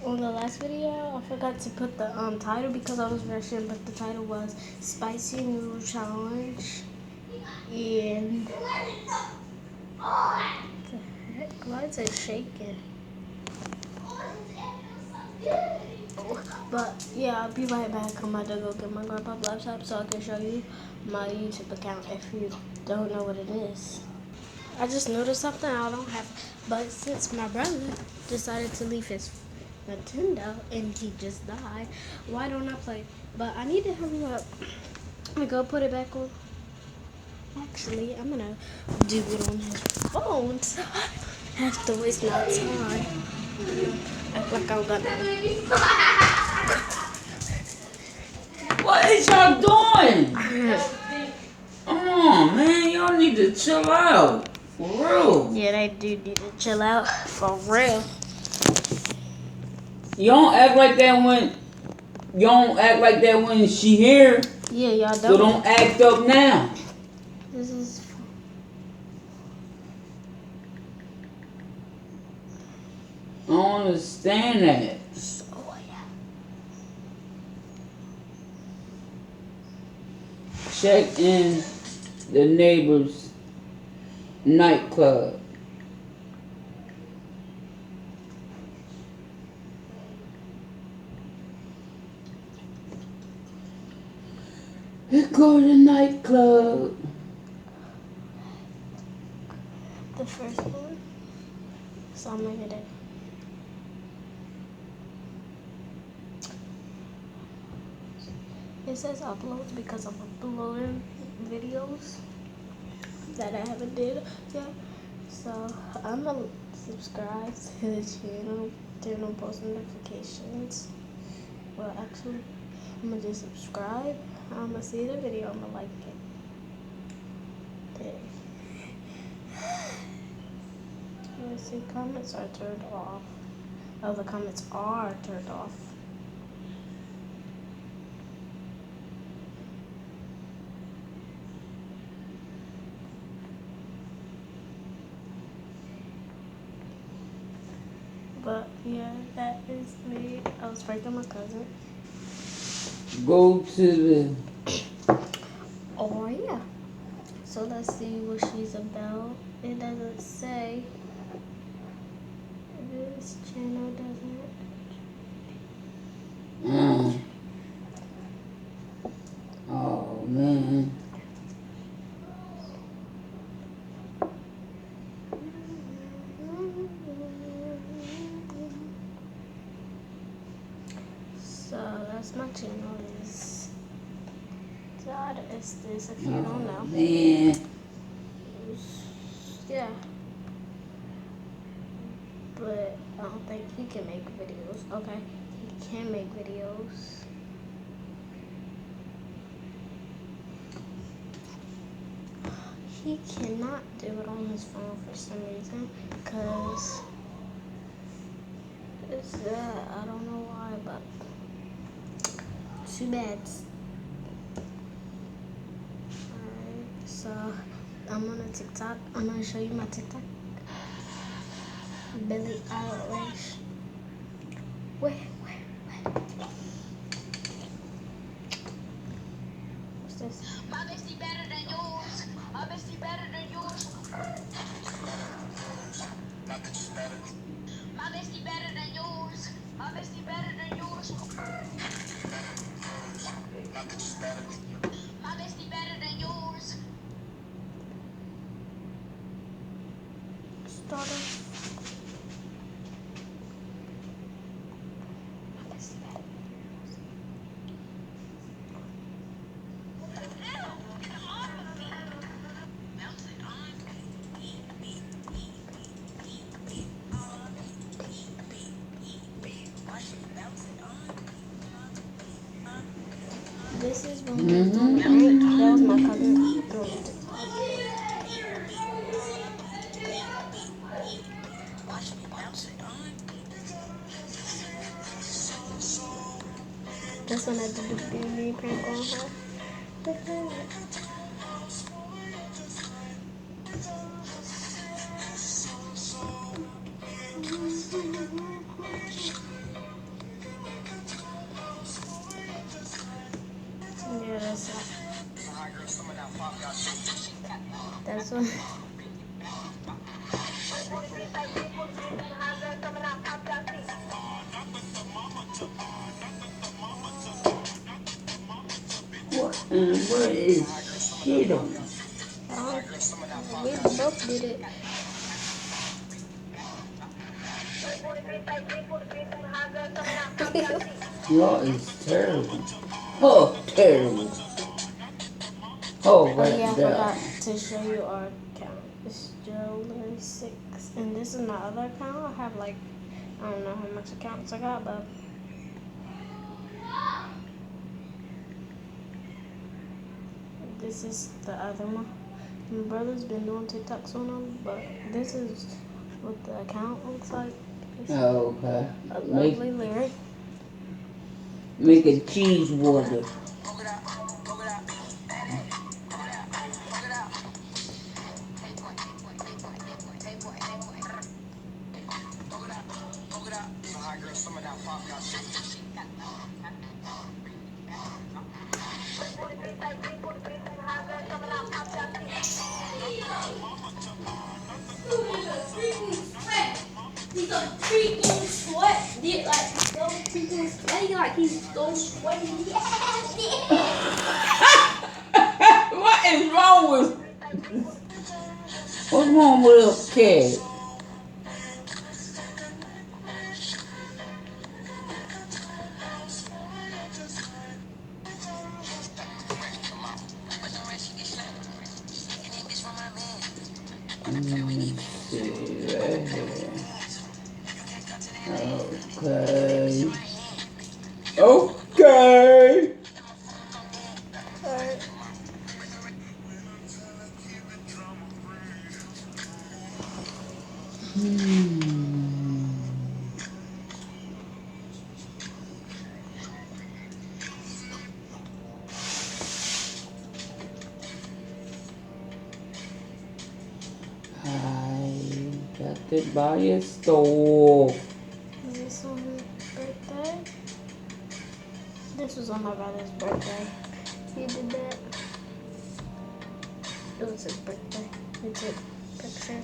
On the last video, I forgot to put the title because I was rushing, but the title was Spicy Noodle Challenge. And what the heck? Why is it shaking? But yeah, I'll be right back. I'm about to go get my grandpa's laptop so I can show you my YouTube account if you don't know what it is. I just noticed something I don't have, but since my brother decided to leave his Nintendo and he just died, why don't I play? But I need to hurry up. I'm gonna go put it back on. Actually, I'm gonna do it on his phone. So I have to waste my time. Act like I'm gonna. What is y'all doing? Come on, man. Y'all need to chill out. For real. Yeah, they do need to chill out. For real. You don't act like that when she here. Yeah, y'all don't. So don't act up now. This is. I don't understand that. Oh, yeah. Check in the neighbor's nightclub. Go to the nightclub. The first one. So I'm gonna get it. It says uploads because I'm uploading videos that I haven't did yet. So I'm gonna subscribe to the channel, turn on post notifications. Well, actually, I'm gonna just subscribe. I'm gonna see the video. I'm gonna like it. Okay. Let's see, comments are turned off. Oh, the comments are turned off. But yeah, that is me. I was pranking my cousin. Go to the. Oh yeah. So let's see what she's about. It doesn't say. This channel doesn't. Oh man. So that's my channel. Is God is this if you don't know. Man. Yeah. But I don't think he can make videos. Okay. He can make videos. He cannot do it on his phone for some reason, because it's that. I don't know why, but too bad. Alright, so I'm on a TikTok. I'm gonna show you my TikTok. Billie Eilish. Where? What's this? My bestie better than yours. My bestie better than yours. My bestie better than yours. My bestie better than yours. My bestie better than yours. Start off. My bestie better than yours. This is when we was doing the prank. That was my cousin doing the TikTok. That's when I did the baby prank on her. What in the world is shit on? We both did it. Y'all is terrible. Oh, terrible. Oh, Oh right yeah, I there. forgot to show you our account. It's Joe6. And this is my other account. I have like, I don't know how much accounts I got, but this is the other one. My brother's been doing TikToks on them, but this is what the account looks like. It's Oh, okay. a lovely lyric. Make a cheese water. He's a freaking sweat. Dude, like, so freaking sweaty. Like, he's so sweaty. What is wrong with? What's wrong with a kid? See right here. Okay. Okay. Alright. I got to buy a stove. Is this on his birthday? This was on my brother's birthday. He did that. It was his birthday. He took a picture.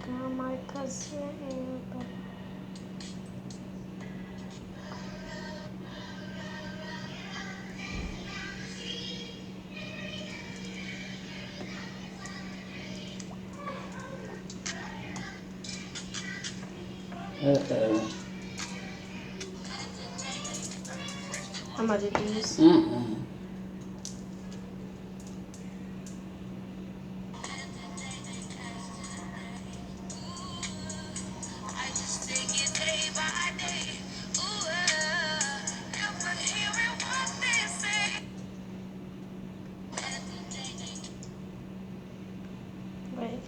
Got my cousin. Uh-oh. How much did you use? Wait.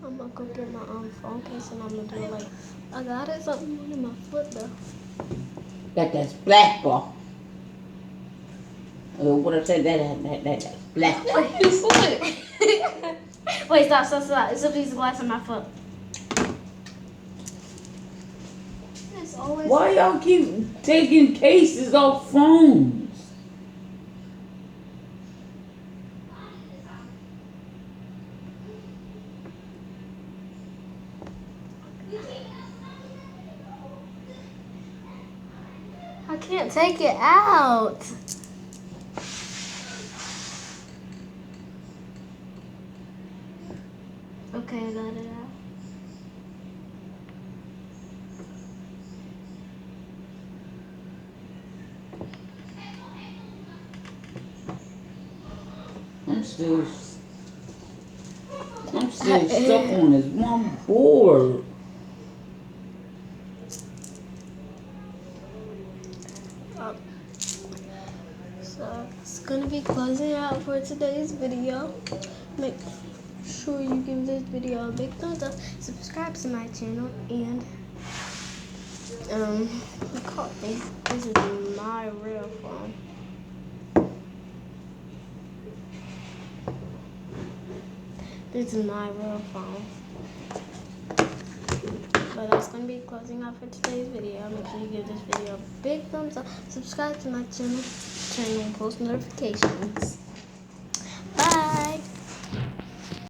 I'm gonna go get my phone case and I'm gonna do it like I got it something in my foot though. Got that splash ball. What I said, that splash ball. Wait, stop. It's a piece of glass in my foot. It's always Why y'all keep taking cases off phones? I can't take it out. Okay, I got it out. I'm still stuck on this one board. So it's gonna be closing out for today's video. Make sure you give this video a big thumbs up, subscribe to my channel, and record me. This is my real phone. This is my real phone. But that's going to be closing out for today's video. Make sure you give this video a big thumbs up. Subscribe to my channel. Turn on post notifications.